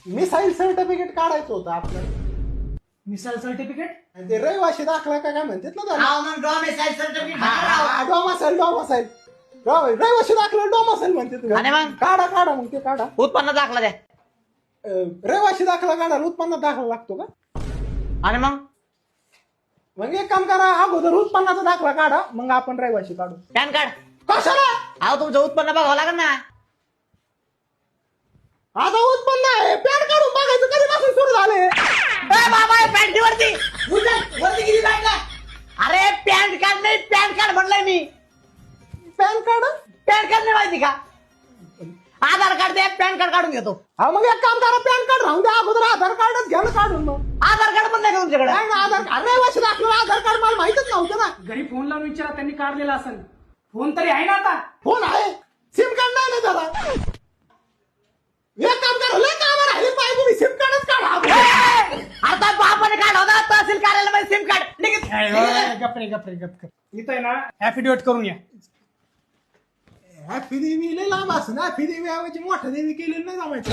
Missile certificate काढायचं होतं आपल्याला. Missile certificate? आणि ते रहिवाशी दाखला का काय म्हणतात ना त्याला? मग डॉमिसाईल सर्टिफिकेट डोमासाईल रहिवाशी दाखला डोमासाईल म्हणते आणि मग? काढा काढा मग ते काढा. उत्पन्न दाखला द्या. रहिवाशी दाखला काढा उत्पन्न दाखला लागतो का? आणि मग एक काम करा अगोदर उत्पन्नाचा दाखला काढा मग आपण रहिवाशी काढू. Pan card. कशाला? अहो तुमचं उत्पन्न बघावं लागेल ना. आता उत्पन्न आहे पॅन काढून बघायचं कधीपासून सुरू झाले. बाबा पॅन्ट वरती वरती किती काढला? अरे पॅन कार्ड नाही पॅन कार्ड म्हणलंय मी. PAN card? पॅन कार्ड नाही माहिती का? आधार कार्ड द्या पॅन कार्ड काढून घेतो. हा मग एक काम करा पॅन कार्ड राहून द्या अगोदर आधार कार्डच घ्या ना काढून. मग आधार कार्ड पण नाही का तुमच्याकडे? नाही ना आधार कार्ड रहिवाशी दाखला आधार कार्ड मला माहितच नव्हतं ना. घरी फोन लावून विचारा त्यांनी काढलेला असेल. फोन तरी आहे ना आता? फोन आहे सिम कार्ड नाही ना त्याला. एक काम करा लय काम राहिले पाहिजे तुम्ही सिम कार्डच काढा. आता बापाने काढ होता तहसील कार्यालयामध्ये सिम कार्ड. गपरे गपरे गप इथं आहे ना ऍफिडेविट करून या. हॅपी देवी लय लांब असं ना हॅपी देवी ऐवजी मोठ्या देवी केलेली नाही जमायचं.